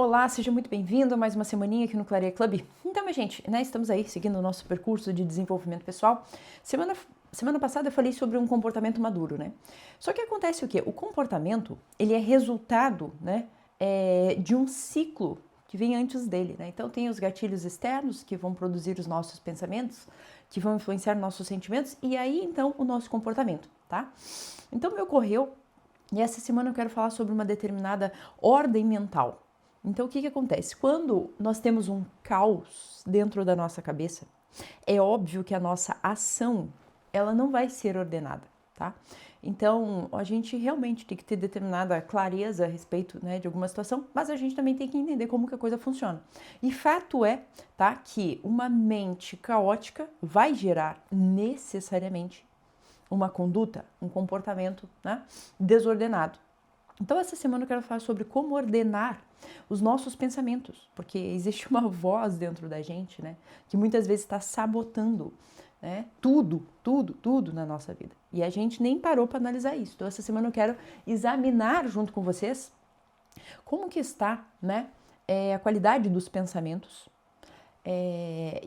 Olá, seja muito bem-vindo a mais uma semaninha aqui no Clareia Club. Então, minha gente, estamos aí seguindo o nosso percurso de desenvolvimento pessoal. Semana passada eu falei sobre um comportamento maduro, né? Só que acontece o quê? O comportamento, ele é resultado, de um ciclo que vem antes dele, né? Então, tem os gatilhos externos que vão produzir os nossos pensamentos, que vão influenciar nossos sentimentos e aí, então, o nosso comportamento, tá? Então, me ocorreu, e essa semana eu quero falar sobre uma determinada ordem mental. Então, o que acontece? Quando nós temos um caos dentro da nossa cabeça, é óbvio que a nossa ação, ela não vai ser ordenada, tá? Então, a gente realmente tem que ter determinada clareza a respeito, de alguma situação, mas a gente também tem que entender como que a coisa funciona. E fato é, tá, que uma mente caótica vai gerar necessariamente uma conduta, um comportamento, desordenado. Então, essa semana eu quero falar sobre como ordenar os nossos pensamentos, porque existe uma voz dentro da gente, que muitas vezes está sabotando, tudo na nossa vida. E a gente nem parou para analisar isso. Então, essa semana eu quero examinar junto com vocês como que está, a qualidade dos pensamentos,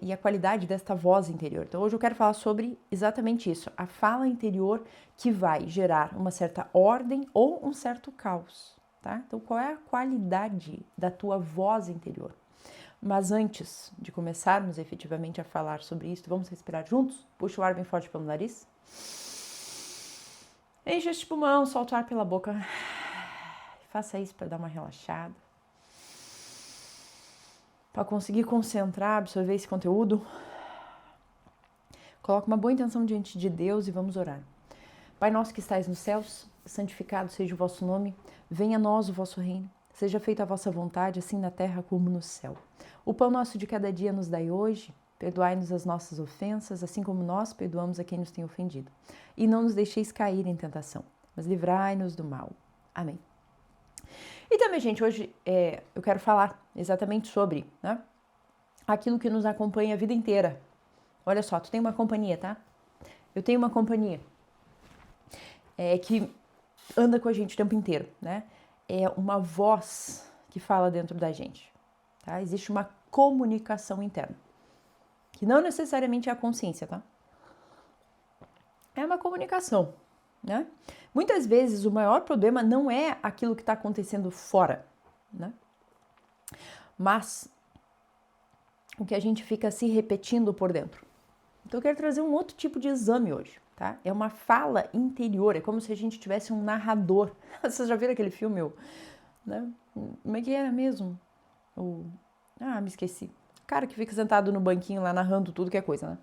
e a qualidade desta voz interior. Então, hoje eu quero falar sobre exatamente isso, a fala interior que vai gerar uma certa ordem ou um certo caos, tá? Então, qual é a qualidade da tua voz interior? Mas antes de começarmos efetivamente a falar sobre isso, vamos respirar juntos? Puxa o ar bem forte pelo nariz. Enche este pulmão, solta o ar pela boca. Faça isso para dar uma relaxada. Para conseguir concentrar, absorver esse conteúdo, coloque uma boa intenção diante de Deus e vamos orar. Pai nosso que estais nos céus, santificado seja o vosso nome, venha a nós o vosso reino, seja feita a vossa vontade, assim na terra como no céu. O pão nosso de cada dia nos dai hoje, perdoai-nos as nossas ofensas, assim como nós perdoamos a quem nos tem ofendido. E não nos deixeis cair em tentação, mas livrai-nos do mal. Amém. Então, minha gente, hoje eu quero falar exatamente sobre aquilo que nos acompanha a vida inteira. Olha só, tu tem uma companhia, tá? Eu tenho uma companhia que anda com a gente o tempo inteiro, É uma voz que fala dentro da gente, tá? Existe uma comunicação interna, que não necessariamente é a consciência, tá? É uma comunicação, Muitas vezes o maior problema não é aquilo que está acontecendo fora, mas o que a gente fica se repetindo por dentro. Então eu quero trazer um outro tipo de exame hoje, tá? É uma fala interior, é como se a gente tivesse um narrador. Vocês já viram aquele filme, como é que era mesmo? Me esqueci. O cara que fica sentado no banquinho lá narrando tudo que é coisa,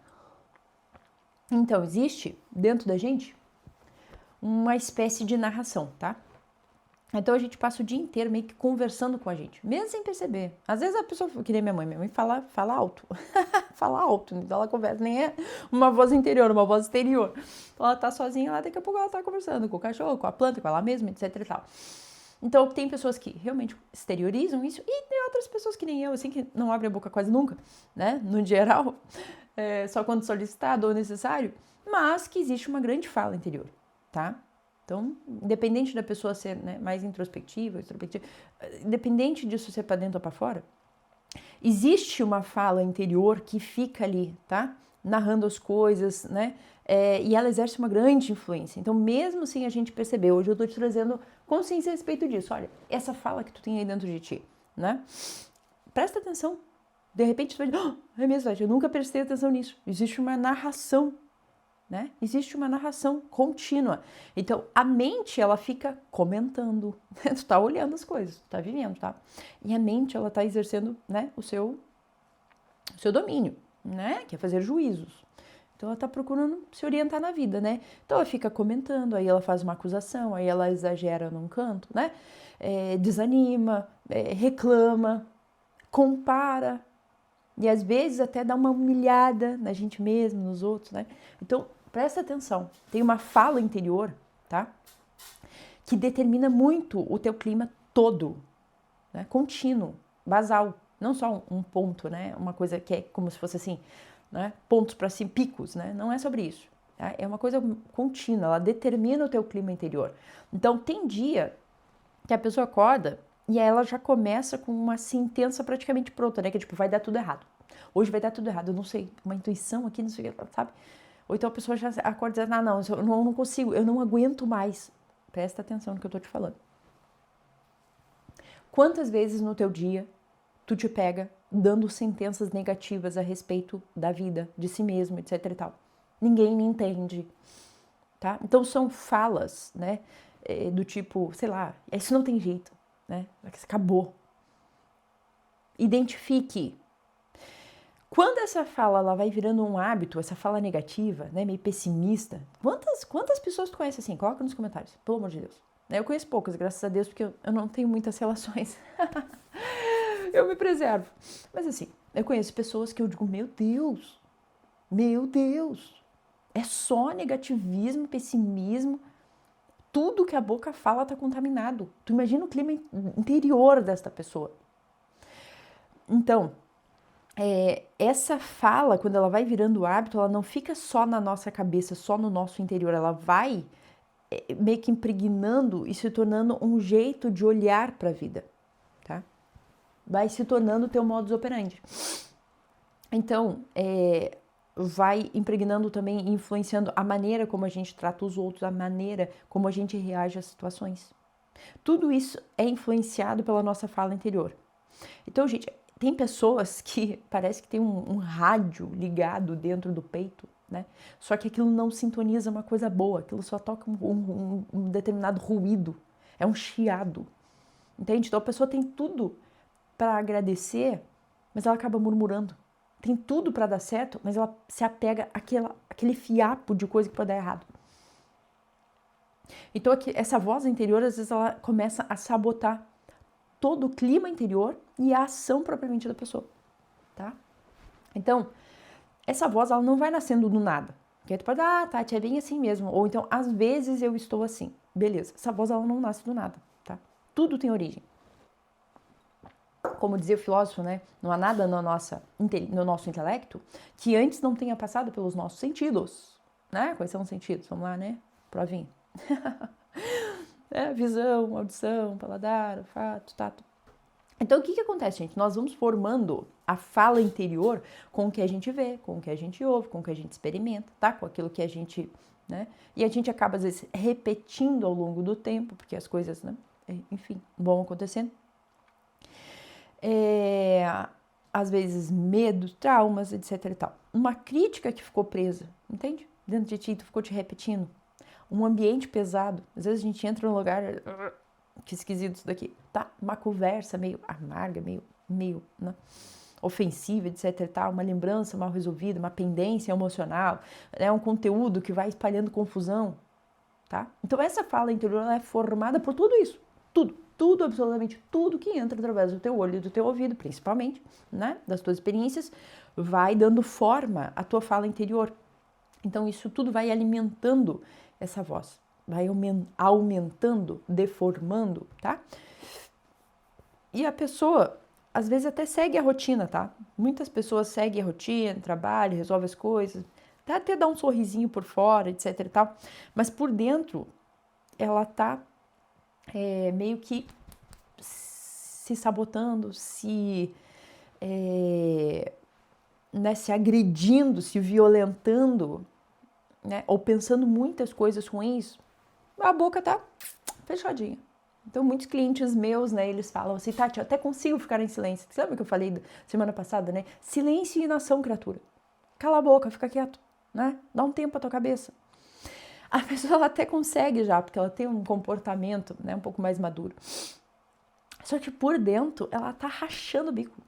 Então, existe dentro da gente uma espécie de narração, tá? Então a gente passa o dia inteiro meio que conversando com a gente, mesmo sem perceber. Às vezes a pessoa, que nem minha mãe fala alto, fala alto, então ela conversa, nem é uma voz interior, uma voz exterior. Então ela tá sozinha lá, daqui a pouco ela tá conversando com o cachorro, com a planta, com ela mesma, etc e tal. Então tem pessoas que realmente exteriorizam isso e tem outras pessoas que nem eu, assim, que não abrem a boca quase nunca, no geral, só quando solicitado ou necessário, mas que existe uma grande fala interior, tá? Então, independente da pessoa ser mais introspectiva, independente disso ser para dentro ou para fora, existe uma fala interior que fica ali, tá? Narrando as coisas, e ela exerce uma grande influência. Então, mesmo sem a gente perceber, hoje eu estou te trazendo consciência a respeito disso. Olha, essa fala que tu tem aí dentro de ti, Presta atenção. De repente, tu vai dizer, é mesmo, eu nunca prestei atenção nisso. Existe uma narração, Existe uma narração contínua. Então, a mente, ela fica comentando. Tu tá olhando as coisas, tu tá vivendo, tá? E a mente, ela tá exercendo, o seu domínio, Que é fazer juízos. Então, ela tá procurando se orientar na vida, Então, ela fica comentando, aí ela faz uma acusação, aí ela exagera num canto, desanima, reclama, compara. E às vezes até dá uma humilhada na gente mesmo, nos outros, Então, presta atenção, tem uma fala interior, tá? Que determina muito o teu clima todo, contínuo, basal. Não só um ponto, Uma coisa que é como se fosse assim, pontos para cima, picos, Não é sobre isso. Tá? É uma coisa contínua, ela determina o teu clima interior. Então, tem dia que a pessoa acorda E aí ela já começa com uma sentença praticamente pronta, né? Que é tipo, vai dar tudo errado. Hoje vai dar tudo errado, eu não sei, uma intuição aqui, não sei o que, sabe? Ou então a pessoa já acorda dizendo, não, eu não consigo, eu não aguento mais. Presta atenção no que eu tô te falando. Quantas vezes no teu dia tu te pega dando sentenças negativas a respeito da vida, de si mesmo, etc e tal? Ninguém me entende, tá? Então são falas, né, do tipo, sei lá, isso não tem jeito, né? Acabou. Identifique. Quando essa fala ela vai virando um hábito, essa fala negativa, né, meio pessimista, quantas pessoas tu conhece assim? Coloca nos comentários, pelo amor de Deus. Eu conheço poucas, graças a Deus, porque eu não tenho muitas relações. Eu me preservo. Mas assim, eu conheço pessoas que eu digo, meu Deus, é só negativismo, pessimismo, tudo que a boca fala tá contaminado. Tu imagina o clima interior desta pessoa. Então, essa fala, quando ela vai virando hábito, ela não fica só na nossa cabeça, só no nosso interior, ela vai meio que impregnando e se tornando um jeito de olhar para a vida, tá? Vai se tornando o teu modus operandi. Então, vai impregnando também, influenciando a maneira como a gente trata os outros, a maneira como a gente reage às situações. Tudo isso é influenciado pela nossa fala interior. Então, gente, tem pessoas que parece que tem um rádio ligado dentro do peito, né? Só que aquilo não sintoniza uma coisa boa, aquilo só toca um determinado ruído, é um chiado, entende? Então a pessoa tem tudo para agradecer, mas ela acaba murmurando. Tem tudo para dar certo, mas ela se apega àquele fiapo de coisa que pode dar errado. Então essa voz interior, às vezes, ela começa a sabotar todo o clima interior e a ação propriamente da pessoa, tá? Então, essa voz, ela não vai nascendo do nada. Porque tu pode, Tati, é bem assim mesmo. Ou então, às vezes eu estou assim. Beleza, essa voz, ela não nasce do nada, tá? Tudo tem origem. Como dizia o filósofo, né? Não há nada no nosso intelecto que antes não tenha passado pelos nossos sentidos, né? Quais são os sentidos? Vamos lá, né? Provinha. Visão, audição, paladar, olfato, tato. Então, o que acontece, gente? Nós vamos formando a fala interior com o que a gente vê, com o que a gente ouve, com o que a gente experimenta, tá? Com aquilo que a gente, né? E a gente acaba, às vezes, repetindo ao longo do tempo, porque as coisas, né? Enfim, vão acontecendo. Às vezes, medos, traumas, etc e tal. Uma crítica que ficou presa, entende? Dentro de ti, tu ficou te repetindo. Um ambiente pesado. Às vezes a gente entra num lugar... Que esquisito isso daqui, tá? Uma conversa meio amarga, meio né? Ofensiva, etc e tal, uma lembrança mal resolvida, uma pendência emocional, né? Um conteúdo que vai espalhando confusão, tá? Então essa fala interior ela é formada por tudo isso, tudo, absolutamente tudo que entra através do teu olho e do teu ouvido, principalmente, né? Das tuas experiências, vai dando forma à tua fala interior. Então isso tudo vai alimentando essa voz. Vai aumentando, deformando, tá? E a pessoa, às vezes, até segue a rotina, tá? Muitas pessoas seguem a rotina, trabalham, resolvem as coisas, até dá um sorrisinho por fora, etc e tal. Mas por dentro, ela tá meio que se sabotando, se agredindo, se violentando, né? Ou pensando muitas coisas ruins. A boca tá fechadinha. Então, muitos clientes meus, né, eles falam assim, Tati, eu até consigo ficar em silêncio. Sabe o que eu falei semana passada, né? Silêncio e inação, criatura. Cala a boca, fica quieto, né? Dá um tempo à tua cabeça. A pessoa ela até consegue já, porque ela tem um comportamento, né, um pouco mais maduro. Só que por dentro, ela tá rachando o bico.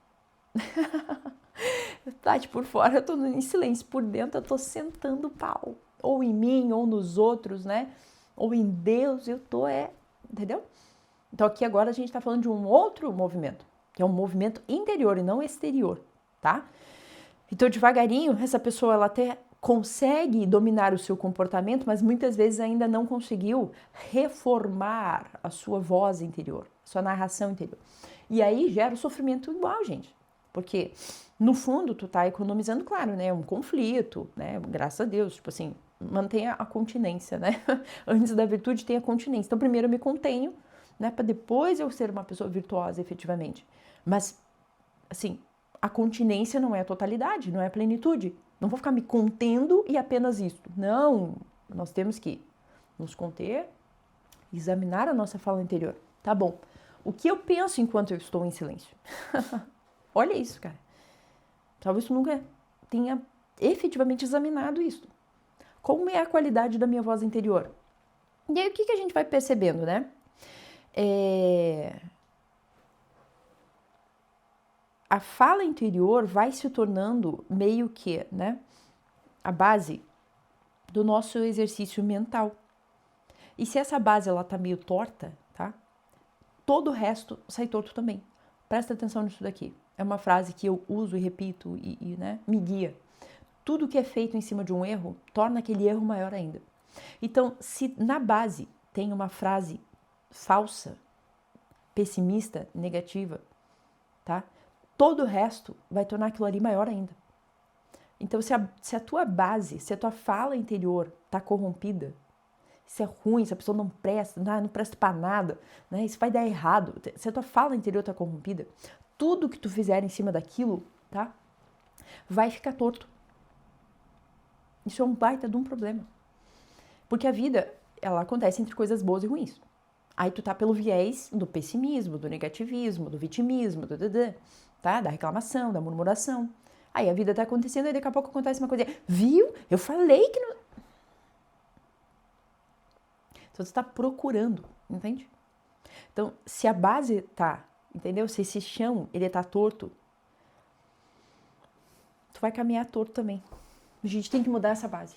Tati, por fora eu tô em silêncio, por dentro eu tô sentando pau. Ou em mim, ou nos outros, né? Ou em Deus, eu tô, entendeu? Então aqui agora a gente tá falando de um outro movimento, que é um movimento interior e não exterior, tá? Então devagarinho, essa pessoa ela até consegue dominar o seu comportamento, mas muitas vezes ainda não conseguiu reformar a sua voz interior, sua narração interior. E aí gera o sofrimento igual, gente. Porque, no fundo, tu tá economizando, claro, né? Um conflito, né? Graças a Deus, tipo assim, mantenha a continência, né? Antes da virtude tem a continência. Então, primeiro eu me contenho, né? Para depois eu ser uma pessoa virtuosa efetivamente. Mas, assim, a continência não é a totalidade, não é a plenitude. Não vou ficar me contendo e apenas isso. Não, nós temos que nos conter, examinar a nossa fala interior. Tá bom, o que eu penso enquanto eu estou em silêncio? Olha isso, cara. Talvez tu nunca tenha efetivamente examinado isso. Como é a qualidade da minha voz interior? E aí o que a gente vai percebendo, né? A fala interior vai se tornando meio que, né, a base do nosso exercício mental. E se essa base ela tá meio torta, tá? Todo o resto sai torto também. Presta atenção nisso daqui. É uma frase que eu uso e repito e né, me guia. Tudo que é feito em cima de um erro torna aquele erro maior ainda. Então, se na base tem uma frase falsa, pessimista, negativa, tá? Todo o resto vai tornar aquilo ali maior ainda. Então, se a tua base, se a tua fala interior tá corrompida, se é ruim, se a pessoa não presta, não presta para nada, né? Isso vai dar errado. Se a tua fala interior tá corrompida, tudo que tu fizer em cima daquilo, tá? Vai ficar torto. Isso é um baita de um problema. Porque a vida, ela acontece entre coisas boas e ruins. Aí tu tá pelo viés do pessimismo, do negativismo, do vitimismo, tá? Da reclamação, da murmuração. Aí a vida tá acontecendo e daqui a pouco acontece uma coisa. Viu? Eu falei que não... Então você tá procurando, entende? Então, se a base tá, entendeu? Se esse chão, ele tá torto, tu vai caminhar torto também. A gente tem que mudar essa base.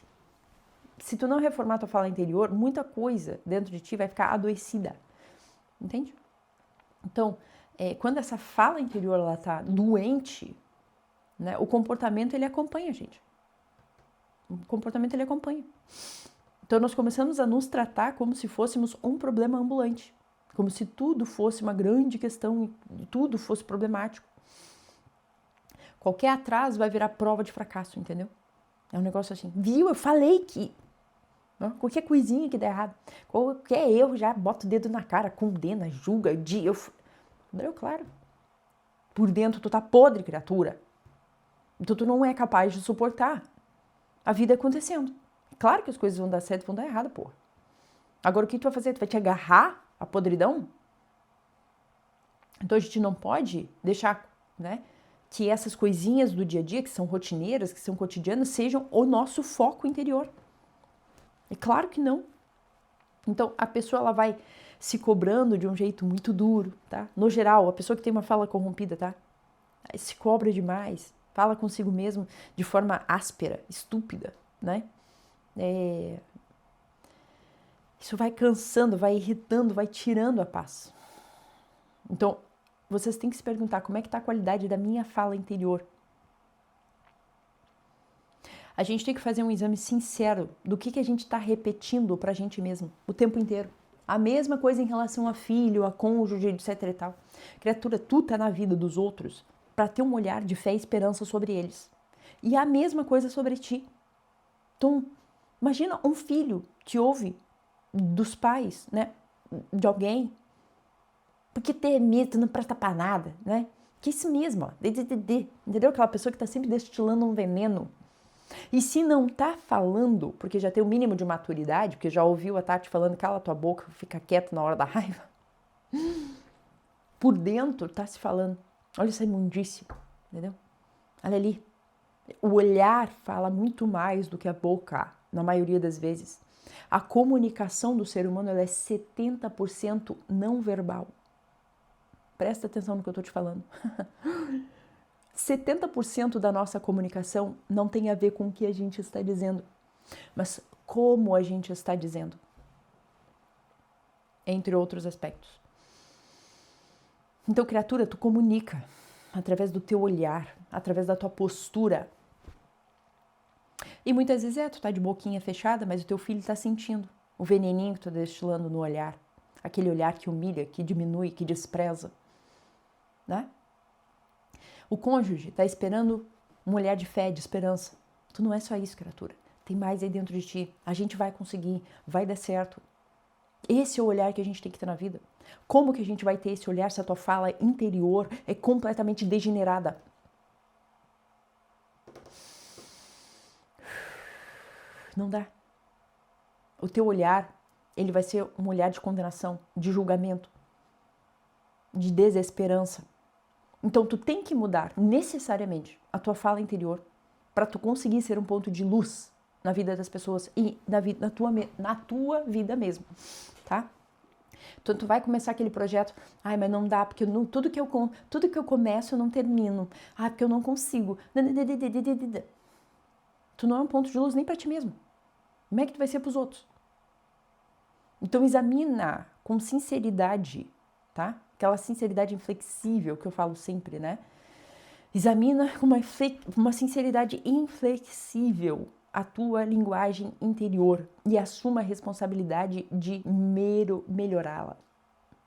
Se tu não reformar tua fala interior, muita coisa dentro de ti vai ficar adoecida, entende? Então, quando essa fala interior ela tá doente, né, o comportamento ele acompanha a gente. O comportamento ele acompanha. Então nós começamos a nos tratar como se fôssemos um problema ambulante, como se tudo fosse uma grande questão e tudo fosse problemático. Qualquer atraso vai virar prova de fracasso, entendeu? É um negócio assim, viu? Eu falei que... Qualquer coisinha que dá errado, qualquer erro já bota o dedo na cara, condena, julga, claro. Por dentro tu tá podre, criatura. Então tu não é capaz de suportar a vida acontecendo. Claro que as coisas vão dar certo e vão dar errado, porra. Agora o que tu vai fazer? Tu vai te agarrar à podridão? Então a gente não pode deixar, né, que essas coisinhas do dia a dia, que são rotineiras, que são cotidianas, sejam o nosso foco interior. É claro que não. Então, a pessoa ela vai se cobrando de um jeito muito duro, tá? No geral, a pessoa que tem uma fala corrompida, tá? Se cobra demais, fala consigo mesmo de forma áspera, estúpida, né? Isso vai cansando, vai irritando, vai tirando a paz. Então, vocês têm que se perguntar como é que tá a qualidade da minha fala interior. A gente tem que fazer um exame sincero do que a gente está repetindo para a gente mesmo o tempo inteiro. A mesma coisa em relação a filho, a cônjuge, etc e tal. Criatura, tu tá na vida dos outros para ter um olhar de fé e esperança sobre eles. E a mesma coisa sobre ti. Então, imagina um filho que ouve dos pais, né, de alguém, porque ter medo, tu não presta pra nada, né? Que isso mesmo, ó, entendeu? Aquela pessoa que tá sempre destilando um veneno. E se não tá falando, porque já tem o mínimo de maturidade, porque já ouviu a Tati falando, cala tua boca, fica quieto na hora da raiva, por dentro tá se falando, olha essa imundícia, entendeu? Olha ali, o olhar fala muito mais do que a boca, na maioria das vezes. A comunicação do ser humano ela é 70% não verbal. Presta atenção no que eu tô te falando. 70% da nossa comunicação não tem a ver com o que a gente está dizendo, mas como a gente está dizendo, entre outros aspectos. Então, criatura, tu comunica através do teu olhar, através da tua postura. E muitas vezes tu tá de boquinha fechada, mas o teu filho tá sentindo o veneninho que tu tá destilando no olhar, aquele olhar que humilha, que diminui, que despreza, né? O cônjuge está esperando um olhar de fé, de esperança. Tu não é só isso, criatura. Tem mais aí dentro de ti. A gente vai conseguir, vai dar certo. Esse é o olhar que a gente tem que ter na vida. Como que a gente vai ter esse olhar se a tua fala interior é completamente degenerada? Não dá. O teu olhar, ele vai ser um olhar de condenação, de julgamento, de desesperança. Então tu tem que mudar necessariamente a tua fala interior para tu conseguir ser um ponto de luz na vida das pessoas e na tua vida mesmo, tá? Então tu vai começar aquele projeto, ai, mas não dá, porque tudo que eu começo eu não termino. Ah, porque eu não consigo. Tu não é um ponto de luz nem para ti mesmo. Como é que tu vai ser para os outros? Então examina com sinceridade, tá? Aquela sinceridade inflexível que eu falo sempre, né? Examina com uma sinceridade inflexível a tua linguagem interior e assuma a responsabilidade de melhorá-la,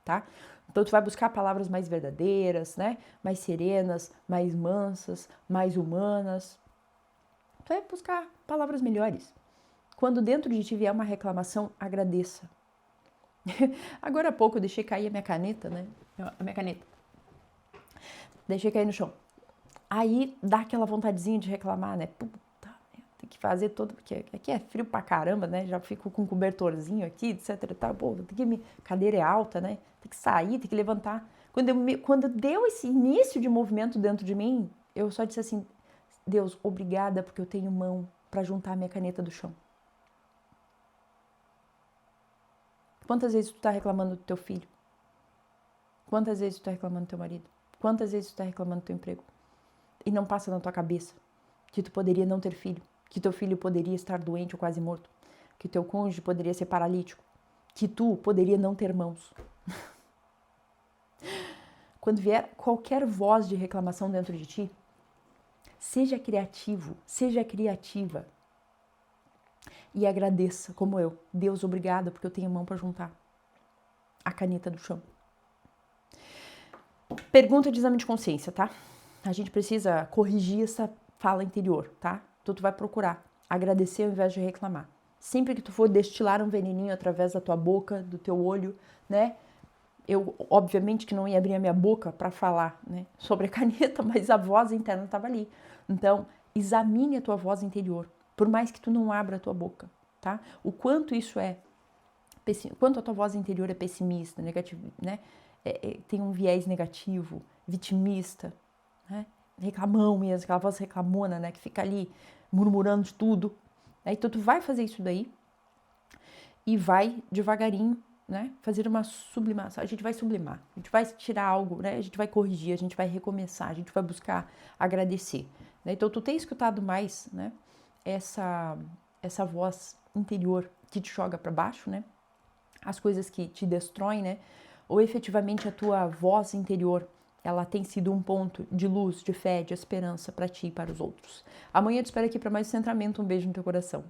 tá? Então tu vai buscar palavras mais verdadeiras, né? Mais serenas, mais mansas, mais humanas. Tu vai buscar palavras melhores. Quando dentro de ti vier uma reclamação, agradeça. Agora há pouco eu deixei cair a minha caneta, né? A minha caneta. Deixei cair no chão. Aí dá aquela vontadezinha de reclamar, né? Puta, tem que fazer todo, porque aqui é frio pra caramba, né? Já fico com um cobertorzinho aqui, etc e tal. Pô, cadeira é alta, né? Tem que sair, tem que levantar. Quando deu esse início de movimento dentro de mim, eu só disse assim, Deus, obrigada porque eu tenho mão pra juntar a minha caneta do chão. Quantas vezes tu tá reclamando do teu filho? Quantas vezes tu tá reclamando do teu marido? Quantas vezes tu tá reclamando do teu emprego? E não passa na tua cabeça que tu poderia não ter filho, que teu filho poderia estar doente ou quase morto, que teu cônjuge poderia ser paralítico, que tu poderia não ter mãos. Quando vier qualquer voz de reclamação dentro de ti, seja criativo, seja criativa e agradeça, como eu. Deus, obrigada porque eu tenho mão para juntar a caneta do chão. Pergunta de exame de consciência, tá? A gente precisa corrigir essa fala interior, tá? Então tu vai procurar agradecer ao invés de reclamar. Sempre que tu for destilar um veneninho através da tua boca, do teu olho, né? Eu, obviamente, que não ia abrir a minha boca para falar, né, sobre a caneta, mas a voz interna estava ali. Então, examine a tua voz interior, por mais que tu não abra a tua boca, tá? O quanto isso quanto a tua voz interior é pessimista, negativa, né? Tem um viés negativo, vitimista, né? Reclamão mesmo, aquela voz reclamona, né? Que fica ali murmurando de tudo. Então tu vai fazer isso daí e vai devagarinho, né? Fazer uma sublimação. A gente vai sublimar, a gente vai tirar algo, né? A gente vai corrigir, a gente vai recomeçar, a gente vai buscar agradecer. Né? Então tu tem escutado mais, né? Essa voz interior que te joga para baixo, né? As coisas que te destroem, né? Ou efetivamente a tua voz interior, ela tem sido um ponto de luz, de fé, de esperança para ti e para os outros. Amanhã eu te espero aqui para mais centramento. Um beijo no teu coração.